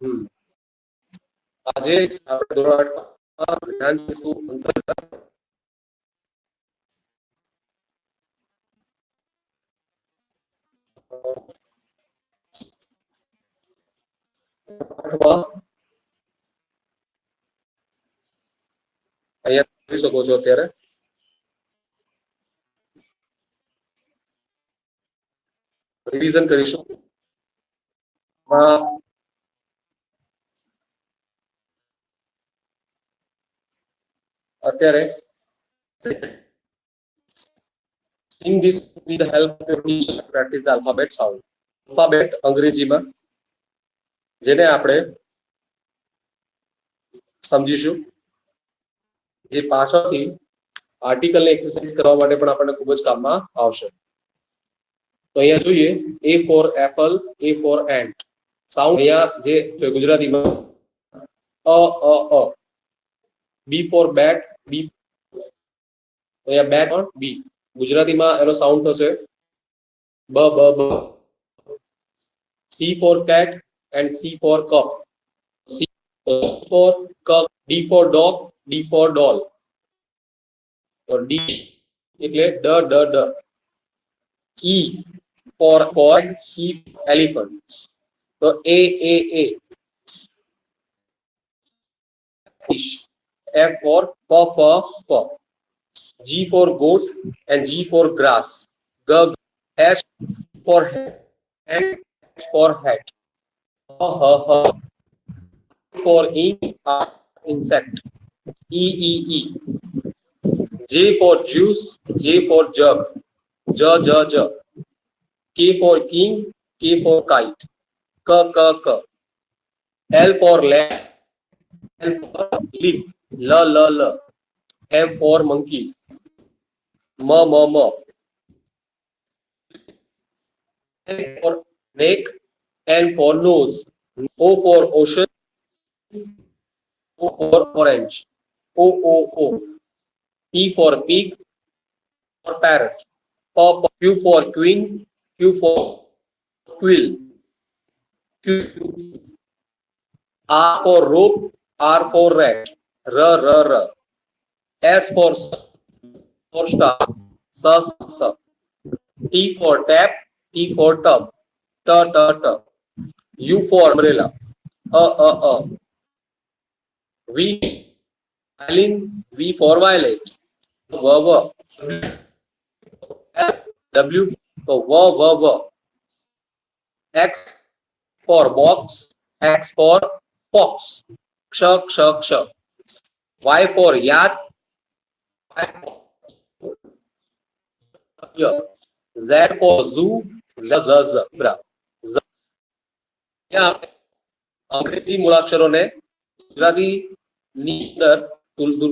આજે આપણે ધોરણ 8 માં જ્ઞાન સેતુ અંતર્ગત અહીંયા જોઈ શકો છો અત્યારે રિવિઝન કરીશું. અત્યારે sing this with the help of your teacher, practice the alphabet sound. alphabet અંગ્રેજીમાં જેને આપણે સમજીશું, જે પાછળથી આર્ટિકલની એક્સરસાઇઝ કરવા માટે પણ આપણને ખૂબ જ કામમાં આવશે. તો અહીંયા જોઈએ A for apple, A for ant. Sound અહીંયા જે ગુજરાતીમાં અ B for bat, B અહીંયા bat on B. ગુજરાતીમાં એનો સાઉન્ડ થશે બ બ બ. C for cat and C for cup. C for cup, D for dog, D for doll. તો D એટલે ડ ડ ડ. E for E elephant. તો A fish. F for f. G for goat and G for grass. G. H for head and H for hat. H for insect. E. J for juice, J for jug. J. K for king, K for kite. K. L for lamb, L for lip. L. M for monkey. M. N for neck, N for nose. O for ocean, O for orange. O. P for pig, for parrot. Q for queen, Q for quill. Q. R for rope, R for rat. R. S for star, S. T for tap, T for tub. T. U for umbrella, A. V for violet. W for V. X for box, X for fox. Ksha. Y for yacht, Z for zoo, zebra. અંગ્રેજી મૂળાક્ષરોને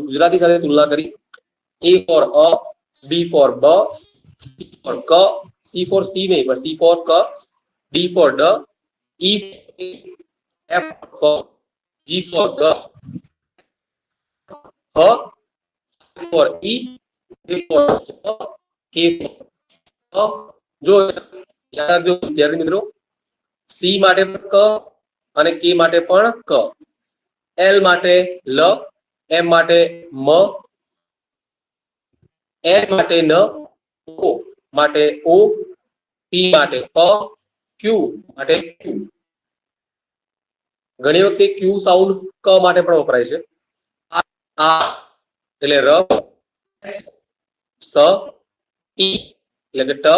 ગુજરાતી સાથે તુલના કરી. A for a, B for b, C for k, C for C નહીં પણ C for k, D for d, E F for G for g, H for E, A for K for જો યાદ રાખજો વિદ્યાર્થી મિત્રો, C માટે પણ ક અને K માટે પણ ક, L માટે લ, M માટે મ, N માટે ન, O માટે ઓ, P માટે પ, Q માટે Q. ઘણી વખતે Q સાઉન્ડ ક માટે પણ વપરાય છે. આ એટલે ર, સ, ઈ એટલે કે ટ,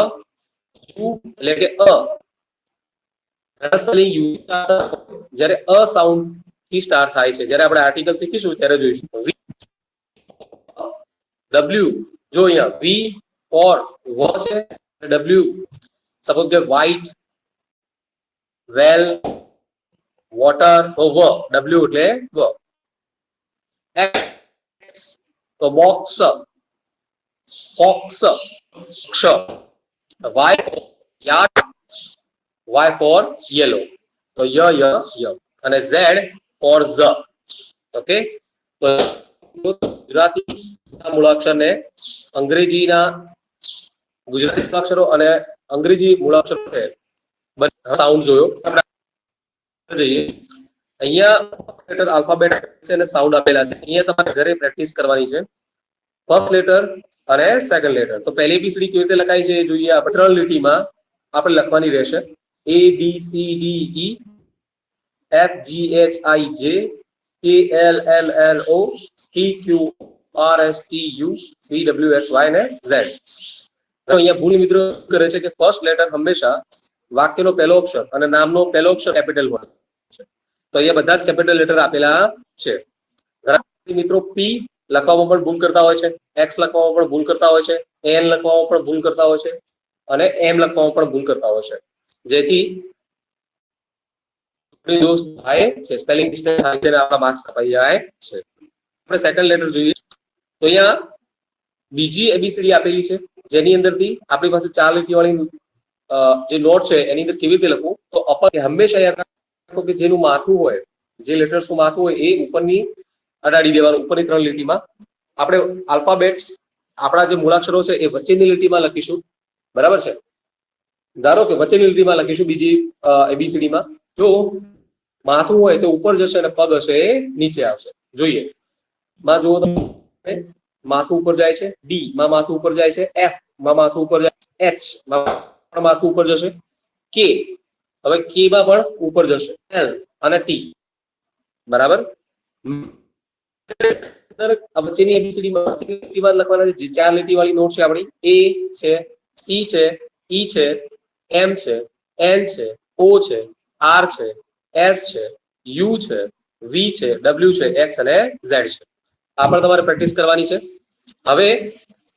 યુ એટલે કે અ. જ્યારે અ સાઉન્ડ થી સ્ટાર્ટ થાય છે, જ્યારે આપણે આર્ટિકલ શીખીશું ત્યારે જોઈશું. W જો અહીંયા V for વ છે, W સપોઝ કે વ્હાઈટ, વેલ, વોટર, તો વ, W એટલે વ. X તો બોક્સ, ફોક્સ, ક્ષ. Y yard, Y for yellow, તો ય. અને Z for z. ઓકે, તો ગુજરાતી મૂળાક્ષરને અંગ્રેજીના ગુજરાતી મૂળાક્ષરો અને અંગ્રેજી મૂળાક્ષરો સાઉન્ડ જોયો. જઈએ અહીંયા લેટર આલ્ફાબેટ છે અને સાઉન્ડ આપેલા છે. અહીંયા તમારે ઘરે પ્રેક્ટિસ કરવાની છે. ફર્સ્ટ લેટર અને સેકન્ડ લેટર. તો પહેલી એબીસીડી કેવી રીતે લખાય છે જોઈએ. આપણે 3 લીટીમાં આપણે લખવાની રહેશે. A B C D E F G H I J K L L L O P Q R S T U V W X Y અને Z. અહીંયા ભૂલ મિત્રો કરે છે કે ફર્સ્ટ લેટર હંમેશા વાક્યનો પહેલો અક્ષર અને નામનો પહેલો અક્ષર કેપિટલ હોય છે. તો અહીંયા બધા જ કેપિટલ લેટર આપેલા છે. ઘણા મિત્રો પી લખવામાં પણ ભૂલ કરતા હોય છે, એક્સ લખવામાં પણ ભૂલ કરતા હોય છે, એન લખવામાં પણ ભૂલ કરતા હોય છે અને એમ લખવામાં પણ ભૂલ કરતા હોય છે. જેથી દોષ થાય છે, સ્પેલિંગ મિસ્ટેક થાય છે અને આપણા માર્ક્સ કપાઈ જાય છે. આપણે સેકન્ડ લેટર જોઈએ. તો અહીંયા બીજી એબીસીડી આપેલી છે જેની અંદરથી આપણી પાસે 4 લીટી વાળી જે નોટ છે એની અંદર કેવી રીતે લખવું. તો અપર હંમેશા યાદ રાખો કે જેનું માથું હોય, જે લેટર્સનું માથું હોય એ ઉપરની અડાડી દેવાનું. ઉપરની 3 લીટીમાં આપણે આલ્ફાબેટ્સ આપણા જે મૂળાક્ષરો છે એ વચ્ચેની લીટીમાં લખીશું. બરાબર છે. ધારો કે વચ્ચેની લીટીમાં લખીશું બીજી એબીસીડીમાં. જો માથું હોય તો ઉપર જશે અને પગ હશે એ નીચે આવશે. જોઈએ માં જુઓ તો માથું ઉપર જાય છે, ડી માં માથું ઉપર જાય છે, એફ માં માથું ઉપર જાય છે, એચ માં માથું ઉપર જશે, કે હવે કે માં પણ ઉપર જશે, એલ અને ટી. બરાબર. વચ્ચેની એબીસીડીમાં લખવાના જે 4 લીટી વાળી નોટ છે આપણી એ છે, સી છે, ઈ છે, એમ છે, એન છે, ઓ છે, આર છે, એસ છે, યુ છે, વી છે, ડબલ્યુ છે, એક્સ અને ઝેડ છે. આ પણ તમારે પ્રેક્ટિસ કરવાની છે. હવે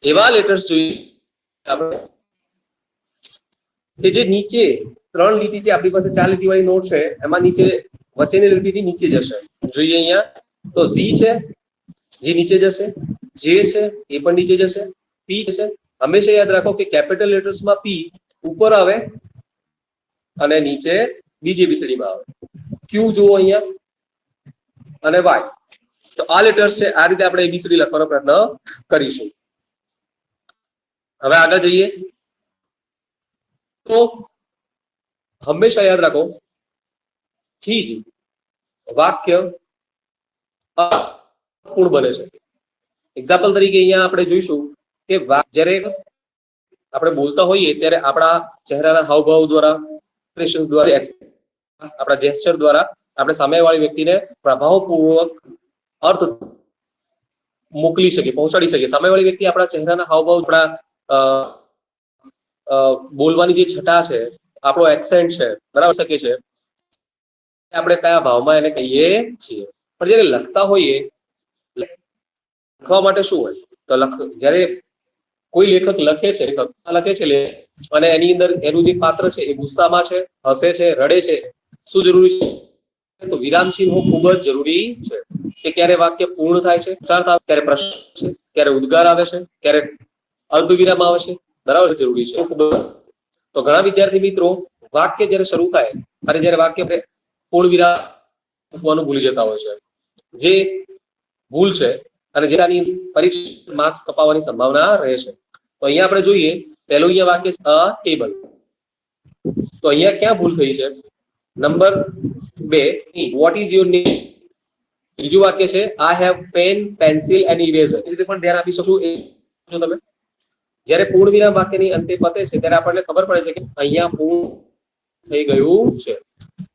એવા લેટર્સ જોઈએ આપણે કે જે નીચે 3 લીટી જે આપણી પાસે 4 લીટી વાળી નોટ છે એમાં નીચે વચ્ચેની લીટીથી નીચે જશે. જોઈએ અહીંયા તો ઝી છે, જે નીચે જશે, જે છે એ પણ નીચે જશે, પી જશે. હંમેશા યાદ રાખો કે કેપિટલ લેટર્સમાં પી ઉપર આવે અને નીચે બીજી એબીસીડીમાં આવે. ક્યુ જુઓ અહીંયા અને વાય. તો આ લેટર્સ છે. આ રીતે આપણે એબીસીડી લખવાનો પ્રયત્ન કરીશું. હવે આગળ જઈએ તો હંમેશા યાદ રાખો થી જ વાક્ય પૂર્ણ બને છે. એક્ઝામ્પલ તરીકે અહીંયા આપણે જોઈશું કે જ્યારે આપણે બોલતા હોઈએ ત્યારે આપણા ચહેરાના હાવભાવ દ્વારા, એક્સપ્રેશન દ્વારા, આપણા જેસ્ચર દ્વારા આપણે સામેવાળી વ્યક્તિને પ્રભાવપૂર્વક અર્થ મોકલી શકીએ, પહોંચાડી શકીએ. સામેવાળી વ્યક્તિ આપણા ચહેરાના હાવભાવ, આપણા બોલવાની જે છટા છે, આપણો એક્સેન્ટ છે, બરાબર શકે છે આપણે કયા ભાવમાં એને કહીએ છીએ. પણ જ્યારે લખતા હોઈએ, લખવા માટે શું હોય તો જ્યારે કોઈ લેખક લખે છે અને એની અંદર એનું જે પાત્ર છે એ ગુસ્સામાં છે, હસે છે, રડે છે, શું જરૂરી છે? તો વિરામ ચિહ્નો ખૂબ જ જરૂરી છે કે ક્યારે વાક્ય પૂર્ણ થાય છે, ક્યારે પ્રશ્ન છે, ક્યારે ઉદ્ગાર આવે છે, ક્યારે અલ્પ વિરામ આવે છે. બરાબર જરૂરી છે. તો ઘણા વિદ્યાર્થી મિત્રો વાક્ય જ્યારે શરૂ થાય અને જ્યારે વાક્ય પૂર્ણ વિરામ મૂકવાનું ભૂલી જતા હોય છે, જે ભૂલ છે અને જેની પરીક્ષા માર્ક્સ કપાવવાની સંભાવના રહે છે. તો અહીંયા આપણે જોઈએ પહેલું અહીંયા વાક્ય છે અ ટેબલ. તો અહીંયા ક્યાં ભૂલ થઈ છે? Number 2 what is your name. બીજું વાક્ય છે I have pen, pencil and eraser. એ રીતે પણ ધ્યાન આપી શકું. એ જો તમે જ્યારે પૂર્ણ વિરામ વાક્યની અંતે પતે છે ત્યારે આપણને ખબર પડે છે કે અહીંયા પૂર્ણ થઈ ગયું છે.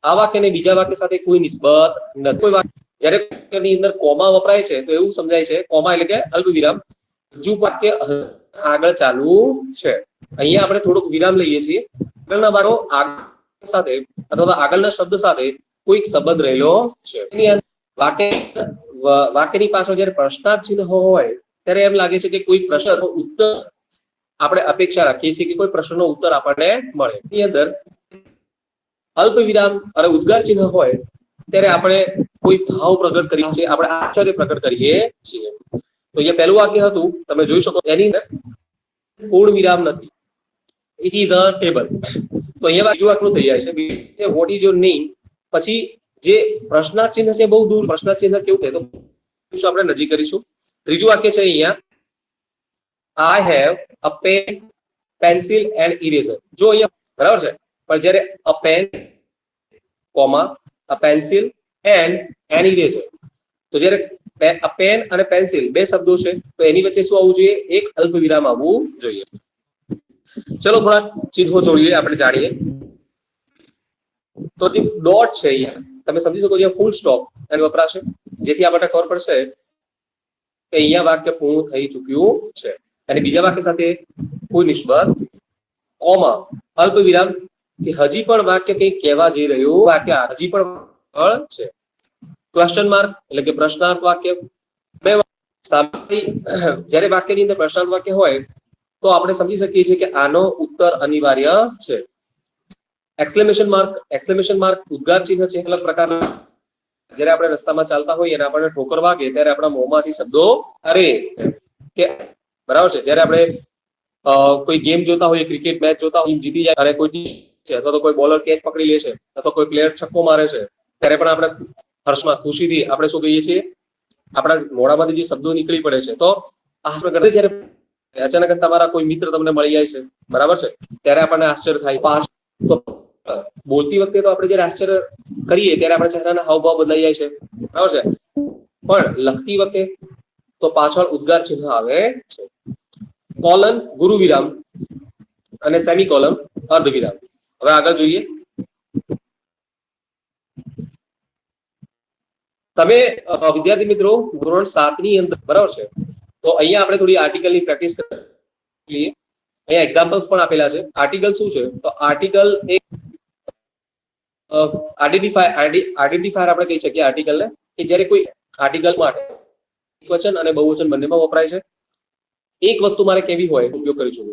આ વાક્યને બીજા વાક્ય સાથે કોઈ નિસ્બત નથી. કોઈ વાક્ય જ્યારે વાક્યની અંદર કોમા વપરાય છે તો એવું સમજાય છે કોમા એટલે કે અલ્પ વિરામ. બીજું વાક્ય આગળ ચાલુ છે. અહીંયા આપણે થોડુંક વિરામ લઈએ છીએ. આગળના વારો આગળ સાથે અથવા આગળના શબ્દ સાથે કોઈક સંબંધ રહેલો છે. એની અંદર વાક્યની પાછળ જ્યારે પ્રશ્નાર્થ ચિહ્ન હોય ત્યારે એમ લાગે છે કે કોઈ પ્રશ્નનો ઉત્તર આપણે અપેક્ષા રાખીએ છીએ કે કોઈ પ્રશ્નનો ઉત્તર આપણને મળે. એની અંદર અલ્પ વિરામ અને ઉદ્ગાર ચિહ્ન હોય ત્યારે આપણે કોઈ ભાવ પ્રગટ કરીએ છીએ, આપણે આશ્ચર્ય પ્રગટ કરીએ છીએ. તો અહીંયા પહેલું વાક્ય હતું, તમે જોઈ શકો એની અંદર પૂર્ણ વિરામ નથી. It is a table. તો અહીંયા બીજું વાક્ય થઈ જાય છે વોટ ઇઝ યોર નેમ. પછી જે પ્રશ્નાર્થ ચિહ્ન છે બહુ દૂર. પ્રશ્નાર્થ ચિહ્ન કેવું થાય તો આપણે નજીક કરીશું. ત્રીજું વાક્ય છે અહીંયા I have a pen, pencil and eraser. જો અહીંયા બરાબર છે પણ જ્યારે a pen comma a pencil and an eraser. તો જ્યારે પેન અને પેન્સિલ બે શબ્દો છે તો એની વચ્ચે શું આવવું જોઈએ? એક અલ્પ વિરામ આવવું જોઈએ. ચલો થોડા ચિહ્નો જોડીએ, આપણે જાણીએ. તો જે ડોટ છે અહીંયા તમે સમજી શકો છો, ફૂલ સ્ટોપ એનો વપરાશે, જેથી આપણને ખબર પડશે કે અહીંયા વાક્ય પૂર્ણ થઈ ચૂક્યું છે. અને બીજા વાક્ય સાથે કોઈ નિસ્બત, કોમા અલ્પ વિરામ કે હજી પણ વાક્ય કંઈક કહેવા જઈ રહ્યું વાક્ય હજી પણ છે. ક્વેશ્ચન માર્ક એટલે કે પ્રશ્નાર્થ વાક્ય. જ્યારે વાક્યની અંદર પ્રશ્નાર્થ વાક્ય હોય તો આપણે સમજી શકીએ છીએ કે આનો ઉત્તર અનિવાર્ય છે. એક્સક્લેમેશન માર્ક ઉદ્ગાર ચિહ્ન છે. અલગ પ્રકારના જ્યારે આપણે રસ્તામાં ચાલતા હોઈએ અને આપણને ઠોકર વાગે ત્યારે આપણા મોંમાંથી શબ્દો અરે કે બરાબર છે. જ્યારે આપણે કોઈ ગેમ જોતા હોઈએ, ક્રિકેટ મેચ જોતા હોઈએ, જીતી જાય અને કોઈ છે અથવા તો કોઈ બોલર કેચ પકડી લે છે અથવા કોઈ પ્લેયર છક્કો મારે છે, ત્યારે પણ આપણે હર્ષમાં ખુશીથી આપણે શું કહીએ છીએ? આપણા મોઢામાંથી જે શબ્દો નીકળી પડે છે. તો જ્યારે અચાનક તમારા કોઈ મિત્ર તમને મળી જાય છે, બરાબર છે, ત્યારે આપણને આશ્ચર્ય થાય. તો બોલતી વખતે તો આપણે જયારે આશ્ચર્ય કરીએ ત્યારે આપણા ચહેરાના હાવભાવ બદલાઈ જાય છે, બરાબર છે, પણ લખતી વખતે તો પાછળ ઉદ્ગાર ચિહ્ન આવે છે. કોલન ગુરુ વિરામ અને સેમી કોલન અર્ધ વિરામ. હવે આગળ જોઈએ. તમે વિદ્યાર્થી મિત્રો ધોરણ 7 ની અંદર, બરાબર છે, તો અહીંયા આપણે થોડી આર્ટિકલની પ્રેક્ટિસ કરીએ. અહીંયા એક્ઝામ્પલ્સ પણ આપેલા છે. આર્ટિકલ શું છે? તો આર્ટિકલ એક આઈડેન્ટિફાયર આપણે કહી શકીએ આર્ટિકલને, કે જ્યારે કોઈ આર્ટિકલ માટે વચન અને બહુવચન બંનેમાં વપરાય છે. એક વસ્તુ મારે કેવી હોય ઉપયોગ કરીશું,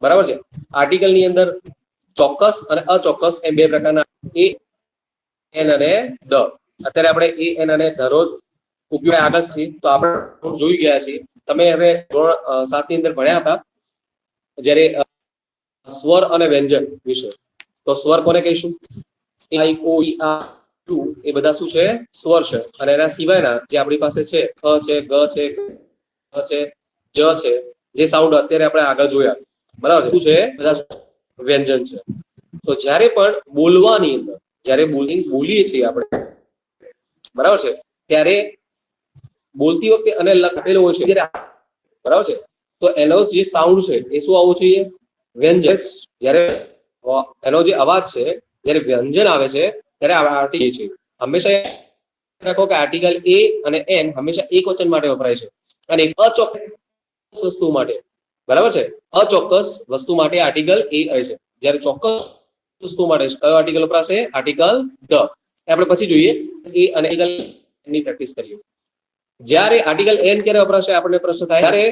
બરાબર છે. આર્ટિકલની અંદર ચોક્કસ અને અચોક્કસ એમ બે પ્રકારના, એ એન અને ધ. અત્યારે આપણે એ એન અને ધ રોજ ઉપયોગ આગળ છે તો આપણે જોઈ ગયા છીએ. તમે હવે ધોરણ 7 ની અંદર ભણ્યા હતા જ્યારે સ્વર અને વ્યંજન વિશે. તો સ્વર કોને કહીશું? આઈ, ઓ, ઈ, આ, યુ એ બધા શું છે? સ્વર છે. અને એના સિવાયના જે આપણી પાસે છે, ખ છે, ગ છે, છે, જ છે, જે સાઉન્ડ અત્યારે આપણે આગળ જોયા, બરાબર શું છે? બધા વ્યંજન છે. તો જ્યારે પણ બોલવાની અંદર, જ્યારે બોલીએ છીએ આપણે, બરાબર છે, ત્યારે બોલતી વખતે અને લખેલો હોય છે જ્યારે, બરાબર છે, તો એનો જે સાઉન્ડ છે એ શું આવવું જોઈએ? વ્યંજન. જ્યારે એનો જે અવાજ છે, જ્યારે વ્યંજન આવે છે ત્યારે આર્ટિકલ છે. હંમેશા રાખો કે આર્ટિકલ એ અને એન હંમેશા એક વચન માટે વપરાય છે અને અચોક્કસ વસ્તુ માટે, બરાબર છે, અચોક્કસ વસ્તુ માટે આર્ટિકલ એ આવે છે. જ્યારે ચોક્કસ વસ્તુ માટે કયો આર્ટિકલ વપરાશે? Article the. આપણે પછી જોઈએ એ અને ની પ્રેક્ટિસ કરીએ. જ્યારે આર્ટિકલ એન ક્યારે વપરાશે આપણને પ્રશ્ન થાય? જ્યારે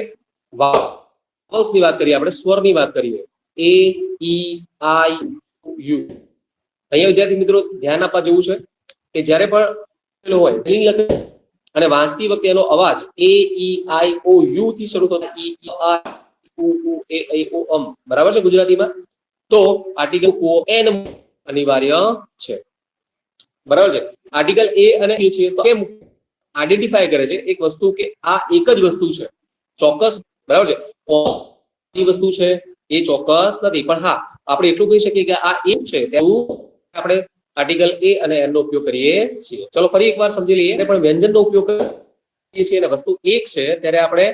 વાવલ્સની વાત કરીએ, આપણે સ્વરની વાત કરીએ, એ, ઈ, આઈ, યુ. અહીંયા વિદ્યાર્થી મિત્રો ધ્યાન આપવા જેવું છે કે જ્યારે પણ હોય અને વાંચતી વખતે એનો અવાજ એ, ઈ, આઈ, ઓ, યુ થી શરૂ થતો, ઈ, આ, ઉ, એ, ઐ, ઓ, અમ, બરાબર છે ગુજરાતીમાં, તો આર્ટિકલ ઓ એન અનિવાર્ય છે, બરાબર છે. આર્ટિકલ એ અને એ છે તો કેમ આઈડેન્ટિફાય કરે છે એક વસ્તુ કે આ એક જ વસ્તુ છે, ચોક્કસ, બરાબર છે. એ વસ્તુ છે એ ચોક્કસ નથી, પણ હા આપણે એટલું કહી શકીએ કે આ એક છે, આપણે આર્ટિકલ એ અને એન નો ઉપયોગ કરીએ છીએ. ચલો ફરી એકવાર સમજી લઈએ. પણ વ્યંજનનો ઉપયોગ કરીએ છીએ અને વસ્તુ એક છે ત્યારે આપણે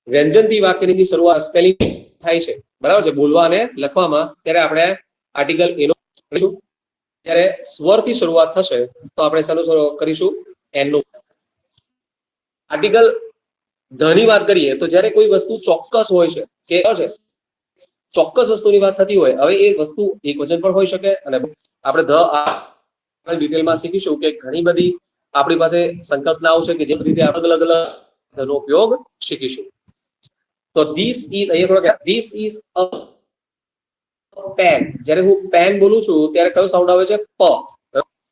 વ્યંજનથી વાક્યની શરૂઆત સ્પેલિંગ થાય છે, બરાબર છે, બોલવા અને લખવામાં, ત્યારે આપણે આર્ટિકલ એનો કરીશું. ત્યારે સ્વરથી શરૂઆત થશે તો આપણે શરૂ કરીશું એનનું. આર્ટિકલ ધની વાત કરીએ તો જ્યારે કોઈ વસ્તુ ચોક્કસ હોય છે કે છે, ચોક્કસ વસ્તુની વાત થતી હોય, હવે એ વસ્તુ એક વચન પણ હોઈ શકે અને આપણે ધ ડિટેલમાં શીખીશું કે ઘણી બધી આપણી પાસે સંકલ્પનાઓ છે કે જે રીતે અલગ અલગ નો ઉપયોગ શીખીશું. તો ધીસ ઇઝ, અહીંયા ધીસ ઇઝ અ પેન. જ્યારે હું પેન બોલું છું ત્યારે કયો સાઉન્ડ આવે છે? પ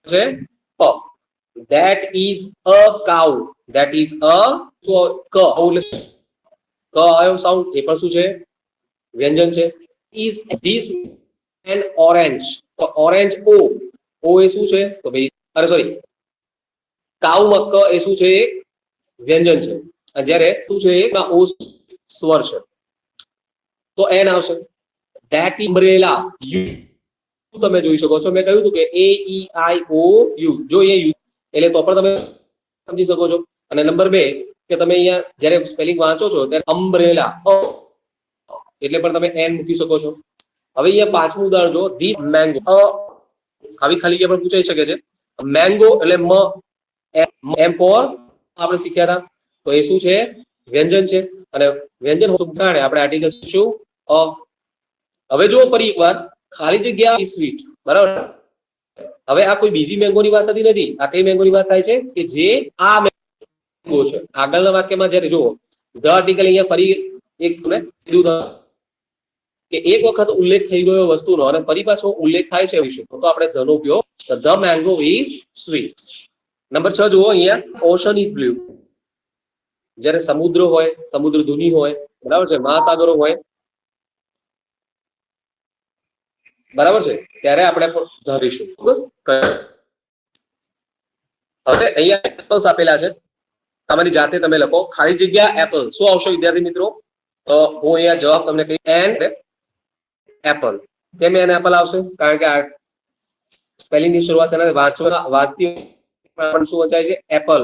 છે, પ. That is a cow. That is a ક આવ્યો સાઉન્ડ, એ પણ શું છે? વ્યંજન છે. Is this N orange. તો ઓરેન્જ ઓ એ શું છે? તો ભાઈ અરે સોરી, કાઉમાં ક એ શું છે? વ્યંજન છે. અને જ્યારે શું છે? ઓ સ્વર છે તો એન આવશે. ધેટ અમ્બ્રેલા, તમે જોઈ શકો છો, મેં કહ્યું હતું કે AEIOU, જો એ યુ એટલે તો પણ તમે સમજી શકો છો. અને નંબર 2 કે તમે અહીંયા જ્યારે સ્પેલિંગ વાંચો છો ત્યારે અમ્બ્રેલા એટલે પણ તમે એન મૂકી શકો છો. હવે અહીંયા પાંચમું ઉદાહરણ જો, ધીસ મેંગો, આવી ખાલી જગ્યા પણ પૂછાઈ શકે છે. મેંગો એટલે એમ ફોર આપણે શીખ્યા હતા, તો એ શું છે? વ્યંજન છે. અને વ્યંજન આપણે આર્ટિકલ શું અ. હવે જો ફરી એકવાર ખાલી જગ્યા સ્વીટ, બરાબર. હવે આ કોઈ બીજી મેંગોની વાત થતી નથી, આ કઈ મેંગોની વાત થાય છે કે જે આ મેંગો છે. આગળના વાક્યમાં જ્યારે જુઓ ધ આર્ટિકલ અહીંયા ફરી એક કીધું કે એક વખત ઉલ્લેખ થઈ ગયો વસ્તુનો અને ફરી પાછો ઉલ્લેખ થાય છે વિશે, તો આપણે ધનો ઉપયોગ, the mango is sweet. Number 6 જુઓ અહીંયા, ઓશન ઇઝ બ્લુ. જ્યારે સમુદ્ર હોય, સમુદ્ર ધુની હોય, બરાબર છે, મહાસાગરો હોય, બરાબર છે, ત્યારે આપણે ધરીશું. હવે અહીંયા એપલ્સ આપેલા છે, તમારી જાતે તમે લખો ખાલી જગ્યા એપલ. શું આવશે વિદ્યાર્થી મિત્રો? તો હું અહીંયા જવાબ તમને કહી, એન્ડ એપલ. કેમ એન એપલ આવશે? કારણ કે આ સ્પેલિંગ ની શરૂઆત છે વાંચતી પણ શું વંચાય છે? એપલ.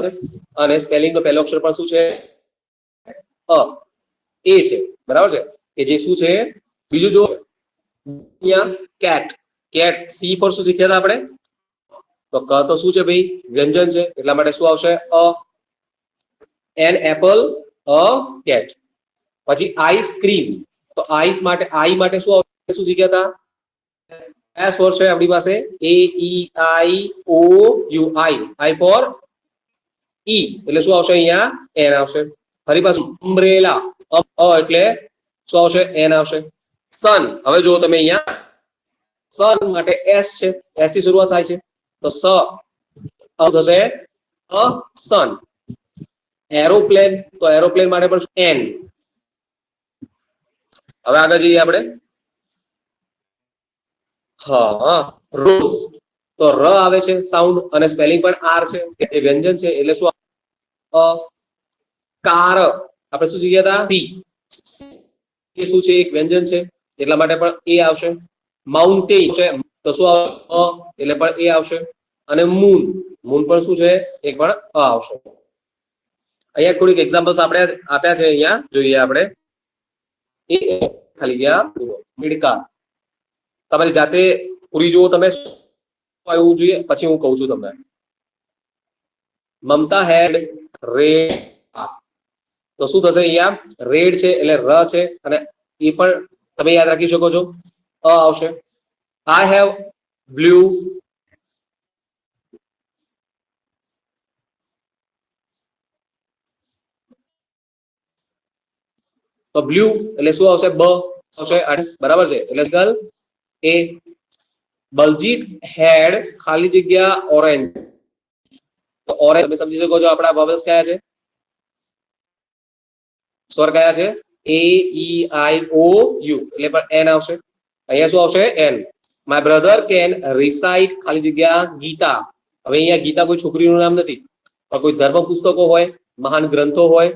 અને સ્પેલિંગ નો પહેલો અક્ષર પણ શું છે? અ એ છે, બરાબર છે, કે જે શું છે? બીજું જો અહીંયા કેટ, કેટ સી પર શું શીખ્યા હતા આપણે? તો ક તો શું છે ભાઈ? વ્યંજન છે, એટલા માટે શું આવશે? A. An apple, a cat. પછી આઈસક્રીમ, તો આઈસ માટે, આઈ માટે શું આવશે? શું શીખ્યા હતા? એસ ફોર છે આપણી પાસે, AEIOU, આઈ ફોર ઈ, એટલે શું આવશે? અહીંયા એન આવશે. ફરી પાછું અમ્બ્રેલા, એટલે શું આવશે? એન આવશે. સન, હવે જુઓ તમે અહીંયા સન માટે એસ છે, એસ થી શરૂઆત થાય છે, તો સ થશે અ સન. એરોપ્લેન, તો એરોપ્લેન માટે પણ એન. હવે આગળ જઈએ આપણે. હા, રોઝ, તો ર આવે છે સાઉન્ડ, અને સ્પેલિંગ પણ આર છે, એ વ્યંજન છે, એટલે શું? કાર, આપણે શું શીખ્યા હતા? પી, એ શું છે? એક વ્યંજન છે, એટલા માટે પણ એ આવશે. માઉન્ટેન છે, તો શું આવશે? એટલે પણ એ આવશે. અને મૂન, મૂન પણ શું છે? એક પણ અ આવશે. અહીંયા થોડીક એક્ઝામ્પલ્સ આપણે આપ્યા છે, અહીંયા જોઈએ આપણે. એ ખાલી ગયા મિડકા, તમારી જાતે પૂરી જુઓ તમે, આવવું જોઈએ, પછી હું કહું છું તમને. મમતા હેડ રેડ, તો શું થશે? અહીંયા રેડ છે એટલે ર છે, અને એ પણ તમે યાદ રાખી શકો છો, અ આવશે. આઈ હેવ બ્લુ, તો બ્લુ એટલે શું આવશે? બ આવશે, બરાબર છે, એટલે એ. બલજીત હેડ ખાલી જગ્યા ઓરેન્જ, તો ઓરેન્જ તમે સમજી શકો છો આપણા બબલ્સ કયા છે, સ્વર કયા છે? AEIOU, એટલે પણ એન આવશે. અહીંયા શું આવશે? An. My brother can recite ખાલી જગ્યા ગીતા. હવે અહીંયા ગીતા કોઈ છોકરીનું નામ નથી, પણ કોઈ ધર્મ પુસ્તકો હોય, મહાન ગ્રંથો હોય,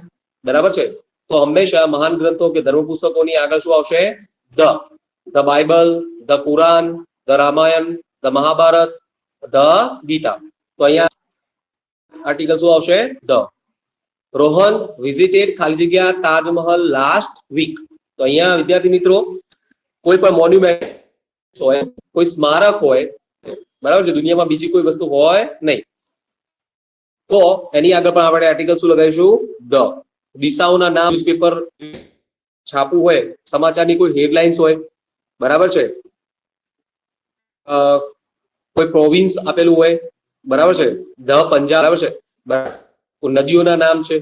બરાબર છે, તો હંમેશા મહાન ગ્રંથો કે ધર્મ પુસ્તકોની આગળ શું આવશે? The Bible, the Quran, the Ramayana, the Mahabharata, the Gita. તો અહીંયા આર્ટિકલ શું આવશે? ધ. રોહન વિઝિટેડ ખાલી જગ્યા તાજમહલ લાસ્ટ વીક. તો અહીંયા વિદ્યાર્થી મિત્રો કોઈ પણ મોન્યુમેન્ટ હોય, કોઈ સ્મારક હોય, બરાબર છે, દુનિયામાં બીજી કોઈ વસ્તુ હોય નહીં, તો એની આગળ પણ આપણે આર્ટિકલ શું લગાવીશું? ધ. દિશાઓના નામ, ન્યૂઝપેપર છાપવું હોય, સમાચારની કોઈ હેડલાઇન્સ હોય, બરાબર છે, કોઈ પ્રોવિન્સ આપેલું હોય, બરાબર છે, ધ પંજાબ, બરાબર છે, નદીઓના નામ છે,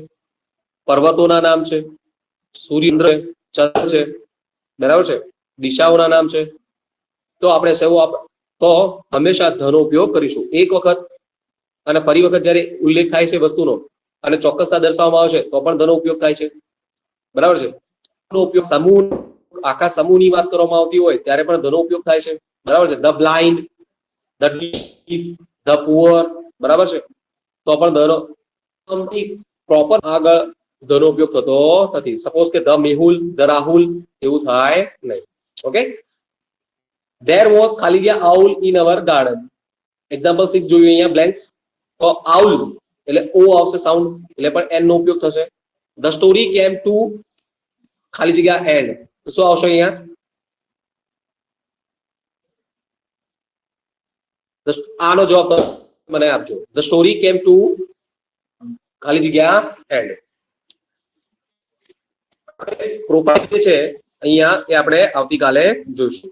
પર્વતોના નામ છે, સૂર્ય ચંદ્ર છે, બરાબર છે, દિશાઓના નામ છે, તો આપણે તો હંમેશા ધનો ઉપયોગ કરીશું. એક વખત અને ફરી વખત જ્યારે ઉલ્લેખ થાય છે વસ્તુનો અને ચોક્કસતા દર્શાવવામાં આવે છે, તો પણ ધનો ઉપયોગ થાય છે, બરાબર છે. ઉપયોગ સમૂહ, આખા સમૂહની વાત કરવામાં આવતી હોય ત્યારે પણ ધનો ઉપયોગ થાય છે, બરાબર છે. The blind, the deaf, the poor, બરાબર છે, તો પણ ધનો પ્રોપર આગળ ધનો ઉપયોગ થતો નથી. સપોઝ કે ધ મેહુલ, ધ રાહુલ, એવું થાય નહીં. ઓકે, there was ખાલી જગ્યા owl in our garden. Example 6 જોયું અહીંયા બ્લેન્ક્સ. તો owl એટલે ઓ આવશે સાઉન્ડ એટલે પણ એન નો ઉપયોગ થશે. the story came to ખાલી જગ્યા end. તો શું આવશે અહીંયા? આનો જવાબ મને આપજો. the story came to ખાલી જગ્યા end. પ્રોફાઇલ છે અહીંયા એ આપણે આવતીકાલે જોઈશું.